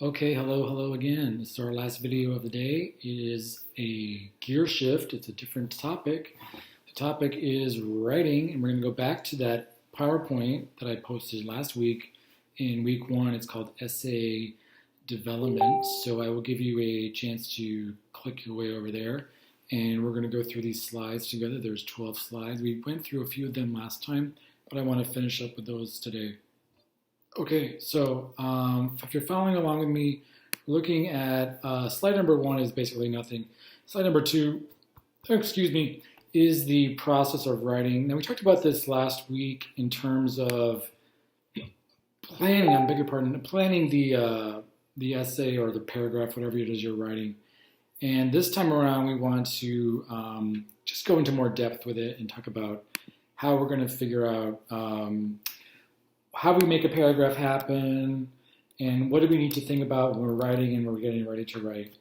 Okay, hello again. This is our last video of the day. It is a gear shift. It's a different topic. The topic is writing, and we're going to go back to that PowerPoint that I posted last week. In week one, it's called Essay Development. So I will give you a chance to click your way over there, and we're going to go through these slides together. There's 12 slides. We went through a few of them last time, but I want to finish up with those today. Okay, so if you're following along with me, looking at slide number one is basically nothing. Slide number two, is the process of writing. Now we talked about this last week in terms of planning the essay or the paragraph, whatever it is you're writing. And this time around, we want to just go into more depth with it and talk about how we're going to figure out how we make a paragraph happen, and what do we need to think about when we're writing and when we're getting ready to write.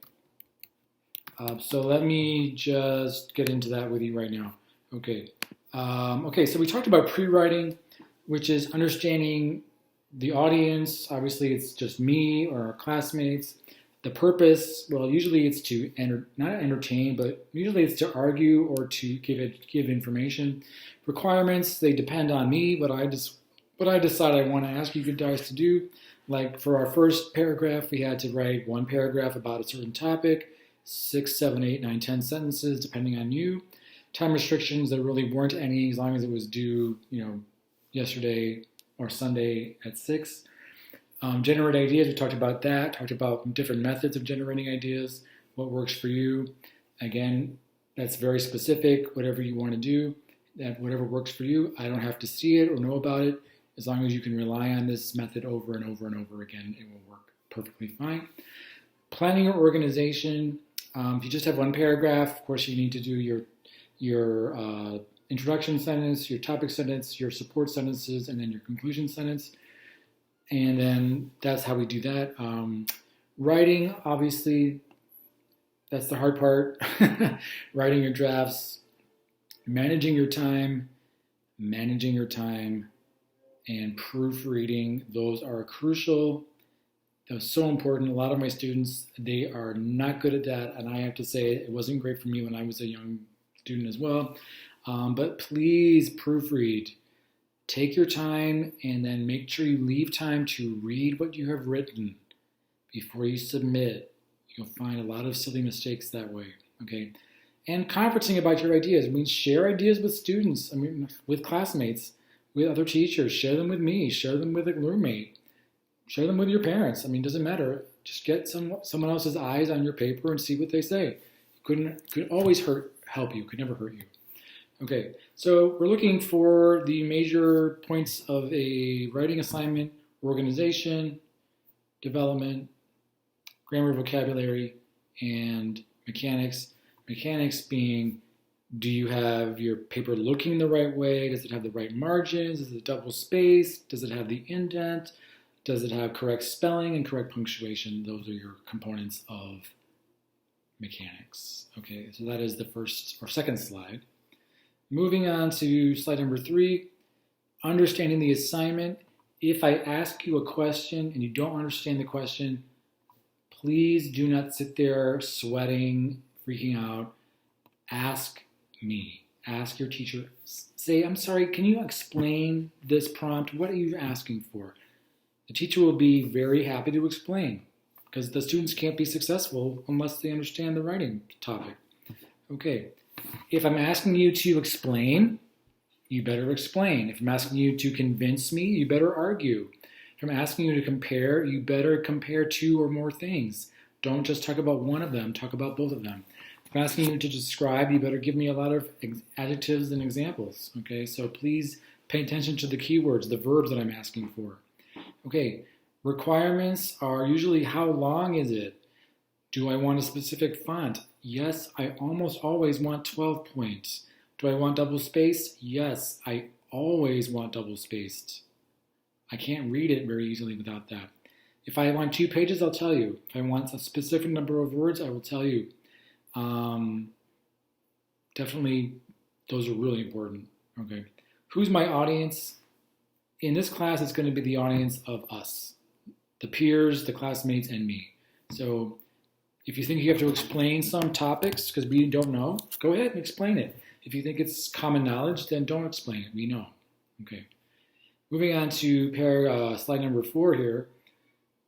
So let me just get into that with you right now. Okay, so we talked about pre-writing, which is understanding the audience. Obviously, it's just me or our classmates. The purpose, well, usually it's to not entertain, but usually it's to argue or to give information. Requirements, they depend on me, what I decide I want to ask you guys to do. Like for our first paragraph, we had to write one paragraph about a certain topic, 6, 7, 8, 9, 10 sentences, depending on you. Time restrictions, there really weren't any as long as it was due, yesterday or Sunday at 6. Generate ideas, we talked about that, talked about different methods of generating ideas, what works for you. Again, that's very specific, whatever you want to do, that whatever works for you. I don't have to see it or know about it. As long as you can rely on this method over and over and over again, it will work perfectly fine. Planning your organization. If you just have one paragraph, of course, you need to do your introduction sentence, your topic sentence, your support sentences, and then your conclusion sentence. And then that's how we do that. Writing, obviously, that's the hard part. Writing your drafts, managing your time, and proofreading. Those are crucial. That was so important. A lot of my students, they are not good at that, and I have to say it wasn't great for me when I was a young student as well. But please proofread. Take your time, and then make sure you leave time to read what you have written before you submit. You'll find a lot of silly mistakes that way. Okay, and conferencing about your ideas. Share ideas with students. With classmates, with other teachers. Share them with me. Share them with a roommate. Share them with your parents. It doesn't matter. Just get someone else's eyes on your paper and see what they say. Could always help you. Could never hurt you. Okay, so we're looking for the major points of a writing assignment: organization, development, grammar, vocabulary, and mechanics. Mechanics being, do you have your paper looking the right way? Does it have the right margins? Is it double spaced? Does it have the indent? Does it have correct spelling and correct punctuation? Those are your components of mechanics. Okay, so that is the first or second slide. Moving on to slide number 3, understanding the assignment. If I ask you a question and you don't understand the question, please do not sit there sweating, freaking out. Ask me. Ask your teacher. Say, I'm sorry, can you explain this prompt? What are you asking for? The teacher will be very happy to explain, because the students can't be successful unless they understand the writing topic. Okay. If I'm asking you to explain, you better explain. If I'm asking you to convince me, you better argue. If I'm asking you to compare, you better compare 2 or more things. Don't just talk about one of them, talk about both of them. If I'm asking you to describe, you better give me a lot of adjectives and examples. Okay, so please pay attention to the keywords, the verbs that I'm asking for. Okay, requirements are usually, how long is it? Do I want a specific font? Yes, I almost always want 12 points. Do I want double spaced? Yes, I always want double spaced. I can't read it very easily without that. If I want 2 pages, I'll tell you. If I want a specific number of words, I will tell you. Definitely, those are really important. Okay, who's my audience? In this class, it's going to be the audience of us. the peers, the classmates, and me. So if you think you have to explain some topics because we don't know, go ahead and explain it. If you think it's common knowledge, then don't explain it. We know. Okay. Moving on to slide number 4 here.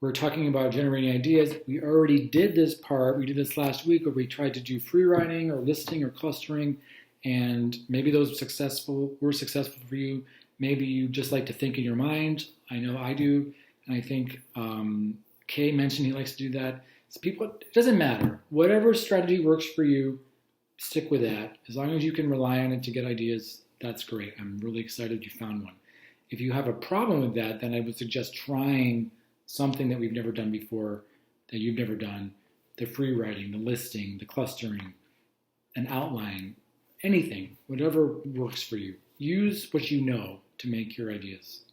We're talking about generating ideas. We already did this part. We did this last week where we tried to do free writing or listing or clustering, and maybe those were successful for you. Maybe you just like to think in your mind. I know I do, and I think Kay mentioned he likes to do that. So it doesn't matter. Whatever strategy works for you, stick with that. As long as you can rely on it to get ideas, that's great. I'm really excited you found one. If you have a problem with that, then I would suggest trying something that we've never done before, that you've never done. The free writing, the listing, the clustering, an outline, anything, whatever works for you. Use what you know to make your ideas.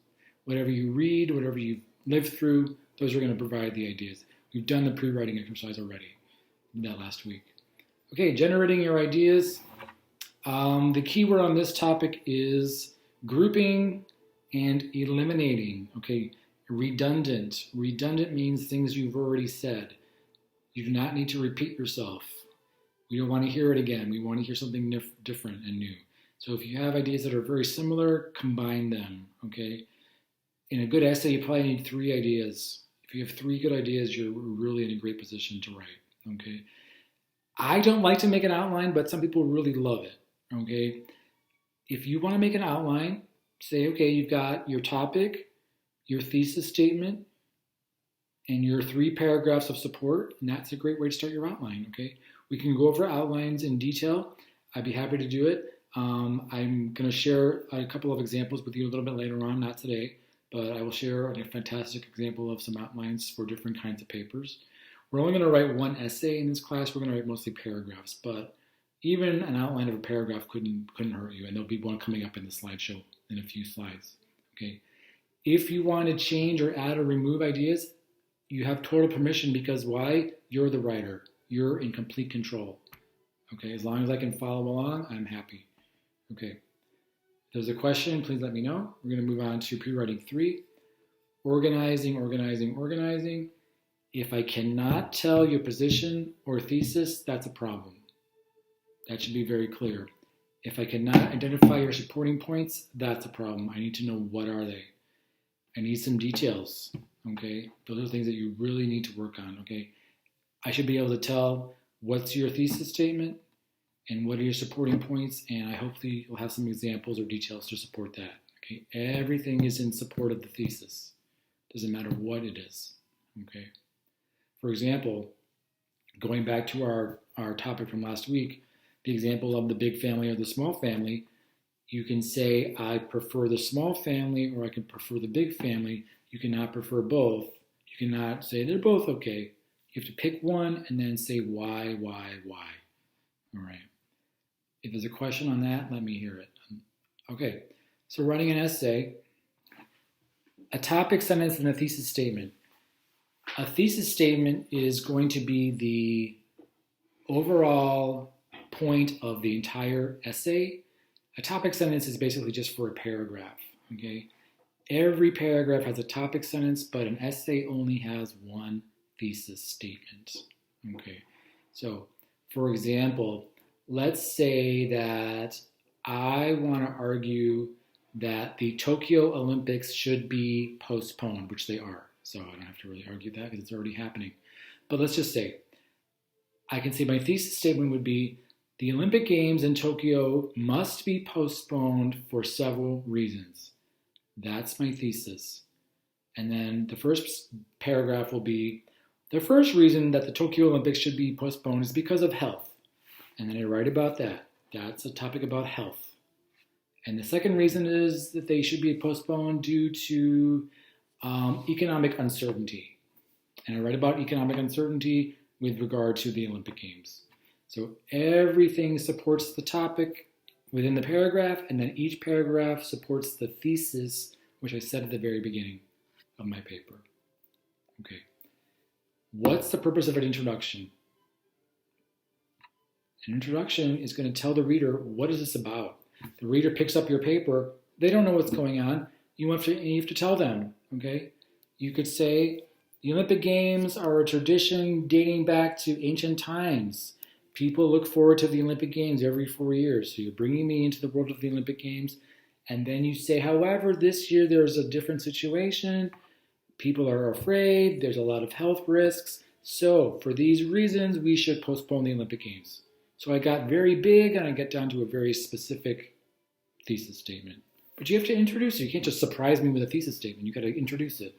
Whatever you read, whatever you live through, those are going to provide the ideas. We've done the pre-writing exercise already, that last week. Okay, generating your ideas. The key word on this topic is grouping and eliminating. Okay, redundant. Redundant means things you've already said. You do not need to repeat yourself. We don't want to hear it again. We want to hear something different and new. So if you have ideas that are very similar, combine them, okay? In a good essay, you probably need 3 ideas. If you have 3 good ideas, you're really in a great position to write, okay? I don't like to make an outline, but some people really love it, okay? If you want to make an outline, say, okay, you've got your topic, your thesis statement, and your 3 paragraphs of support, and that's a great way to start your outline, okay? We can go over outlines in detail. I'd be happy to do it. I'm going to share a couple of examples with you a little bit later on, not today, but I will share a fantastic example of some outlines for different kinds of papers. We're only going to write 1 essay in this class. We're going to write mostly paragraphs, but even an outline of a paragraph couldn't hurt you, and there'll be one coming up in the slideshow in a few slides, okay? If you want to change or add or remove ideas, you have total permission because why? You're the writer. You're in complete control. Okay, as long as I can follow along, I'm happy. Okay, if there's a question, please let me know. We're going to move on to pre-writing 3. Organizing, organizing, organizing. If I cannot tell your position or thesis, that's a problem. That should be very clear. If I cannot identify your supporting points, that's a problem. I need to know what are they. I need some details, okay? Those are things that you really need to work on, okay? I should be able to tell what's your thesis statement and what are your supporting points, and I hopefully will have some examples or details to support that, okay? Everything is in support of the thesis. Doesn't matter what it is, okay? For example, going back to our topic from last week, the example of the big family or the small family, you can say, I prefer the small family or I can prefer the big family. You cannot prefer both. You cannot say they're both okay. You have to pick one and then say why. All right. If there's a question on that, let me hear it. Okay, so writing an essay, a topic, sentence, and a thesis statement. A thesis statement is going to be the overall point of the entire essay. A topic sentence is basically just for a paragraph, okay? Every paragraph has a topic sentence, but an essay only has 1 thesis statement, okay? So, for example, let's say that I want to argue that the Tokyo Olympics should be postponed, which they are. So I don't have to really argue that because it's already happening. But let's just say, I can say my thesis statement would be, the Olympic Games in Tokyo must be postponed for several reasons. That's my thesis. And then the first paragraph will be, the first reason that the Tokyo Olympics should be postponed is because of health. And then I write about that. That's a topic about health. And the second reason is that they should be postponed due to economic uncertainty. And I write about economic uncertainty with regard to the Olympic Games. So everything supports the topic within the paragraph, and then each paragraph supports the thesis, which I said at the very beginning of my paper. Okay. What's the purpose of an introduction? An introduction is going to tell the reader, what is this about? The reader picks up your paper. They don't know what's going on. You have to tell them, okay? You could say, The Olympic Games are a tradition dating back to ancient times. People look forward to the Olympic Games every 4 years. So you're bringing me into the world of the Olympic Games. And then you say, however, this year there's a different situation. People are afraid. There's a lot of health risks. So for these reasons, we should postpone the Olympic Games. So I got very big and I get down to a very specific thesis statement. But you have to introduce it. You can't just surprise me with a thesis statement. You got to introduce it.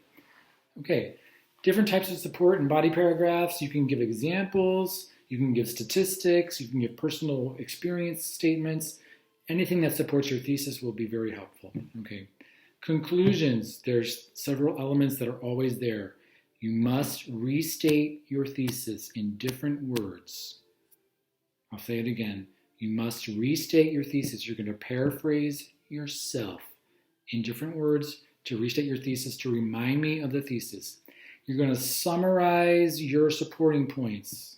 Okay. Different types of support in body paragraphs. You can give examples. You can give statistics. You can give personal experience statements. Anything that supports your thesis will be very helpful. Okay. Conclusions. There's several elements that are always there. You must restate your thesis in different words. I'll say it again. You must restate your thesis. You're going to paraphrase yourself in different words to restate your thesis, to remind me of the thesis. You're going to summarize your supporting points.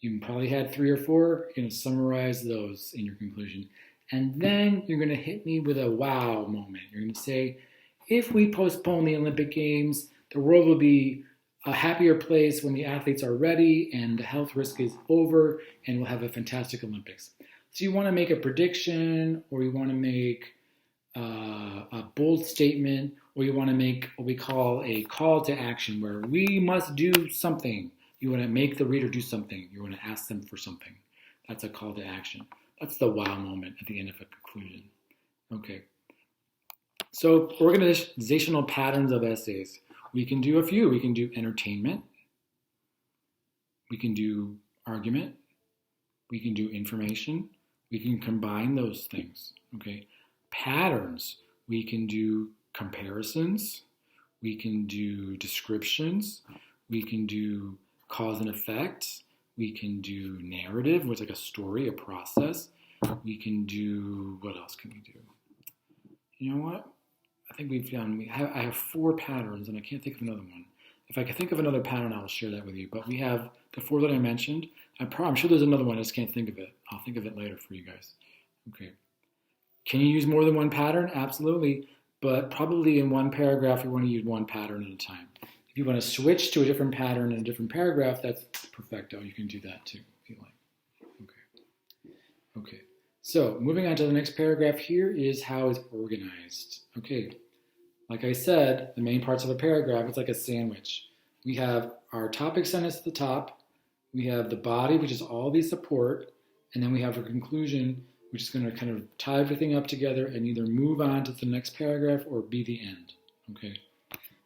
You probably had 3 or 4. You're going to summarize those in your conclusion. And then you're going to hit me with a wow moment. You're going to say, if we postpone the Olympic Games, the world will be a happier place when the athletes are ready and the health risk is over and we'll have a fantastic Olympics. So you want to make a prediction, or you want to make a bold statement, or you want to make what we call a call to action, where we must do something. You want to make the reader do something. You want to ask them for something. That's a call to action. That's the wow moment at the end of a conclusion. Okay. So organizational patterns of essays. We can do a few. We can do entertainment. We can do argument. We can do information. We can combine those things. Okay. Patterns. We can do comparisons. We can do descriptions. We can do cause and effect. We can do narrative, which is like a story, a process. We can do, what else can we do? You know what? I think I have 4 patterns and I can't think of another one. If I can think of another pattern, I'll share that with you. But we have the 4 that I mentioned. I'm sure there's another one, I just can't think of it. I'll think of it later for you guys. Okay. Can you use more than one pattern? Absolutely. But probably in one paragraph, you want to use one pattern at a time. If you want to switch to a different pattern in a different paragraph, that's perfecto. You can do that too, if you like. Okay. So moving on to the next paragraph, here is how it's organized. Okay. Like I said, the main parts of a paragraph, it's like a sandwich. We have our topic sentence at the top. We have the body, which is all the support. And then we have a conclusion, which is going to kind of tie everything up together and either move on to the next paragraph or be the end. Okay.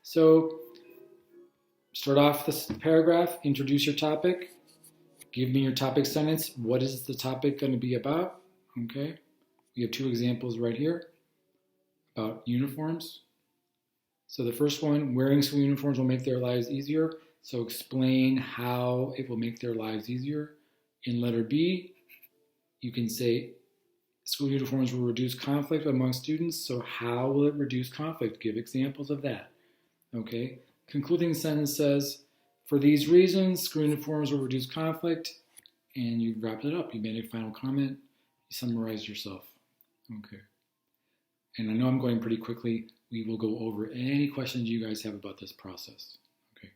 So start off this paragraph, introduce your topic, give me your topic sentence. What is the topic going to be about? Okay. We have 2 examples right here about uniforms. So the first one, wearing school uniforms will make their lives easier. So explain how it will make their lives easier. In letter B, you can say school uniforms will reduce conflict among students. So how will it reduce conflict? Give examples of that. Okay. Concluding sentence says, for these reasons, school uniforms will reduce conflict. And you wrapped it up. You made a final comment. You summarized yourself. Okay. And I know I'm going pretty quickly. We will go over any questions you guys have about this process. Okay.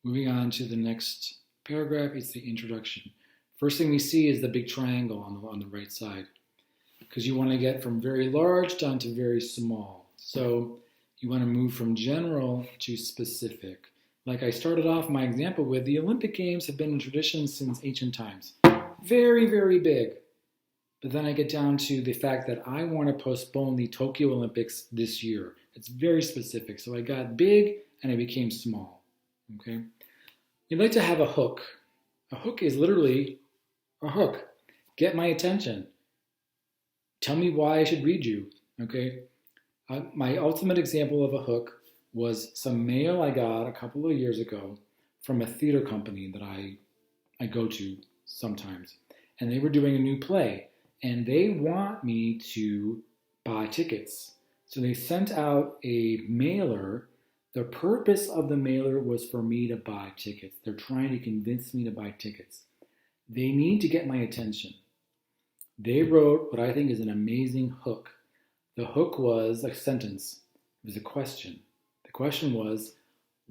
Moving on to the next paragraph, it's the introduction. First thing we see is the big triangle on the right side, because you want to get from very large down to very small. So you want to move from general to specific. Like I started off my example with, the Olympic Games have been in tradition since ancient times. Very, very big. But then I get down to the fact that I want to postpone the Tokyo Olympics this year. It's very specific. So I got big and I became small. Okay? You'd like to have a hook. A hook is literally a hook. Get my attention. Tell me why I should read you. Okay? My ultimate example of a hook was some mail I got a couple of years ago from a theater company that I go to sometimes. And they were doing a new play. And they want me to buy tickets. So they sent out a mailer. The purpose of the mailer was for me to buy tickets. They're trying to convince me to buy tickets. They need to get my attention. They wrote what I think is an amazing hook. The hook was a sentence. It was a question. The question was,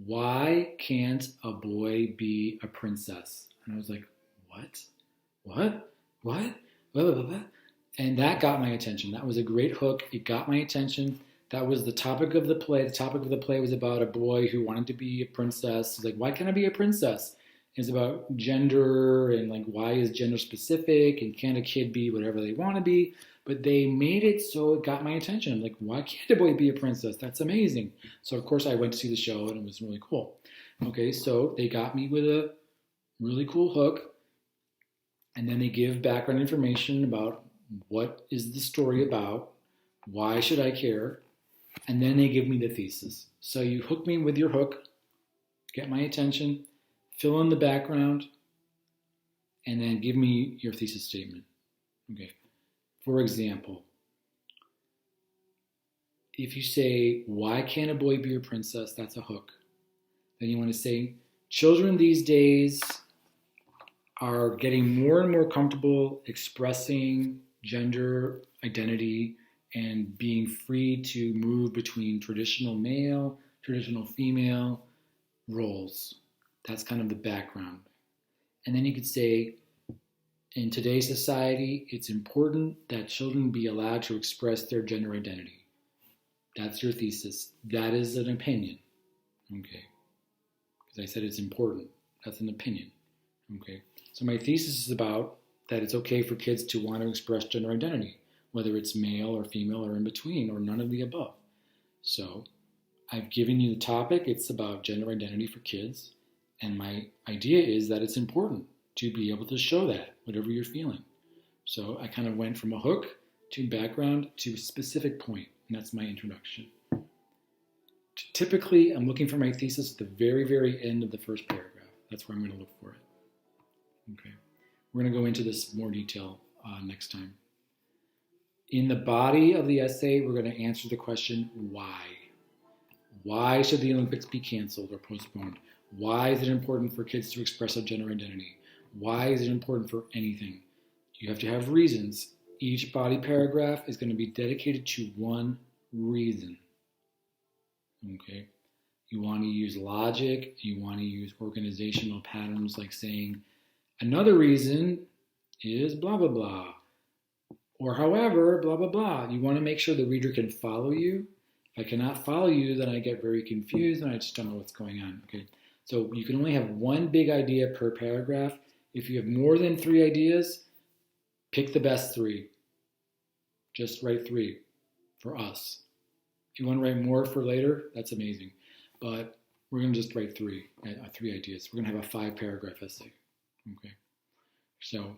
why can't a boy be a princess? And I was like, what? What? What? Blah, blah, blah, blah. And that got my attention. That was a great hook. It got my attention. That was the topic of the play. The topic of the play was about a boy who wanted to be a princess. He's like, why can't I be a princess? It's about gender and like why is gender specific and can a kid be whatever they want to be? But they made it so it got my attention. I'm like, why can't a boy be a princess? That's amazing. So of course I went to see the show and it was really cool. Okay, so they got me with a really cool hook, and then they give background information about what is the story about, why should I care, and then they give me the thesis. So you hook me with your hook, get my attention, fill in the background, and then give me your thesis statement. Okay. For example, if you say, why can't a boy be a princess? That's a hook. Then you want to say, children these days are getting more and more comfortable expressing gender identity and being free to move between traditional male, traditional female roles. That's kind of the background. And then you could say, in today's society, it's important that children be allowed to express their gender identity. That's your thesis. That is an opinion. Okay. Because I said it's important. That's an opinion. Okay. So my thesis is about that it's okay for kids to want to express gender identity, whether it's male or female or in between or none of the above. So I've given you the topic. It's about gender identity for kids. And my idea is that it's important to be able to show that, whatever you're feeling. So I kind of went from a hook to background to a specific point, and that's my introduction. Typically, I'm looking for my thesis at the very, very end of the first paragraph. That's where I'm going to look for it. Okay. We're going to go into this more detail next time. In the body of the essay, we're going to answer the question, why? Why should the Olympics be canceled or postponed? Why is it important for kids to express a gender identity? Why is it important for anything? You have to have reasons. Each body paragraph is going to be dedicated to one reason. Okay? You want to use logic. You want to use organizational patterns like saying, another reason is blah, blah, blah. Or however, blah, blah, blah. You want to make sure the reader can follow you. If I cannot follow you, then I get very confused and I just don't know what's going on. Okay? So you can only have one big idea per paragraph. If you have more than 3 ideas, pick the best 3. Just write 3 for us. If you want to write more for later, that's amazing. But we're going to just write 3 ideas. We're going to have a 5-paragraph essay. Okay. So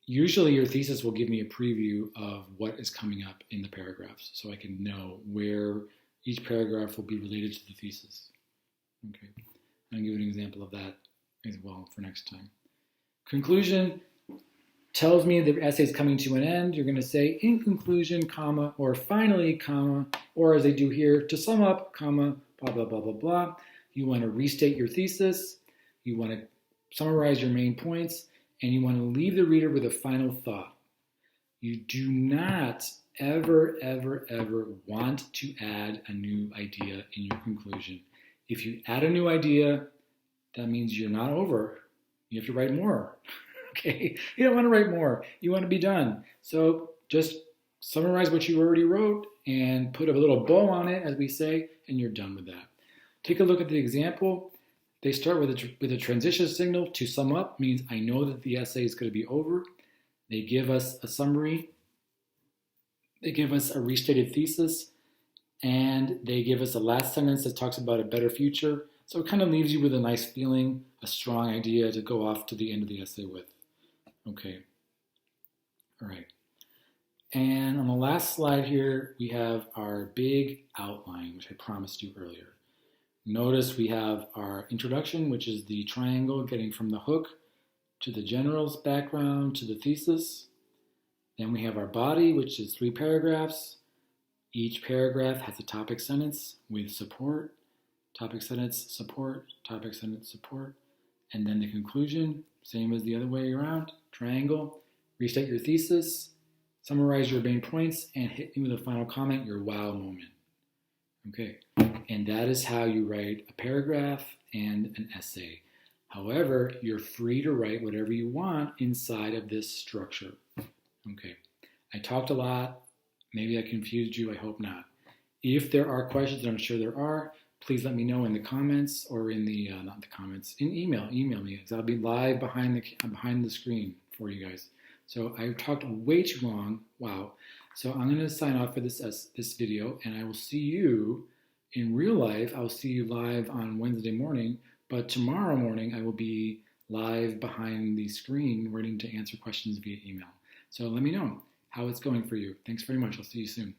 usually your thesis will give me a preview of what is coming up in the paragraphs so I can know where each paragraph will be related to the thesis. Okay. I'll give you an example of that as well for next time. Conclusion tells me the essay is coming to an end. You're going to say, in conclusion, comma, or finally, comma, or as they do here, to sum up, comma, blah, blah, blah, blah, blah. You want to restate your thesis. You want to summarize your main points, and you want to leave the reader with a final thought. You do not ever, ever, ever want to add a new idea in your conclusion. If you add a new idea, that means you're not over. You have to write more. Okay? You don't want to write more. You want to be done. So just summarize what you already wrote and put a little bow on it, as we say, and you're done with that. Take a look at the example. They start with a transition signal. To sum up means I know that the essay is going to be over. They give us a summary. They give us a restated thesis. And they give us a last sentence that talks about a better future. So it kind of leaves you with a nice feeling, a strong idea to go off to the end of the essay with. Okay. All right. And on the last slide here, we have our big outline, which I promised you earlier. Notice we have our introduction, which is the triangle getting from the hook to the general's background to the thesis. Then we have our body, which is 3 paragraphs. Each paragraph has a topic sentence with support, topic sentence, support, topic sentence, support. And then the conclusion, same as the other way around, triangle. Restate your thesis, summarize your main points, and hit me with a final comment, your wow moment. Okay, and that is how you write a paragraph and an essay. However, you're free to write whatever you want inside of this structure. Okay, I talked a lot. Maybe I confused you. I hope not. If there are questions, and I'm sure there are, please let me know in the comments or in the, not the comments, in email. Email me, because I'll be live behind the screen for you guys. So I talked way too long. Wow. So I'm going to sign off for this video, and I will see you in real life. I'll see you live on Wednesday morning, but tomorrow morning I will be live behind the screen waiting to answer questions via email. So let me know how it's going for you. Thanks very much. I'll see you soon.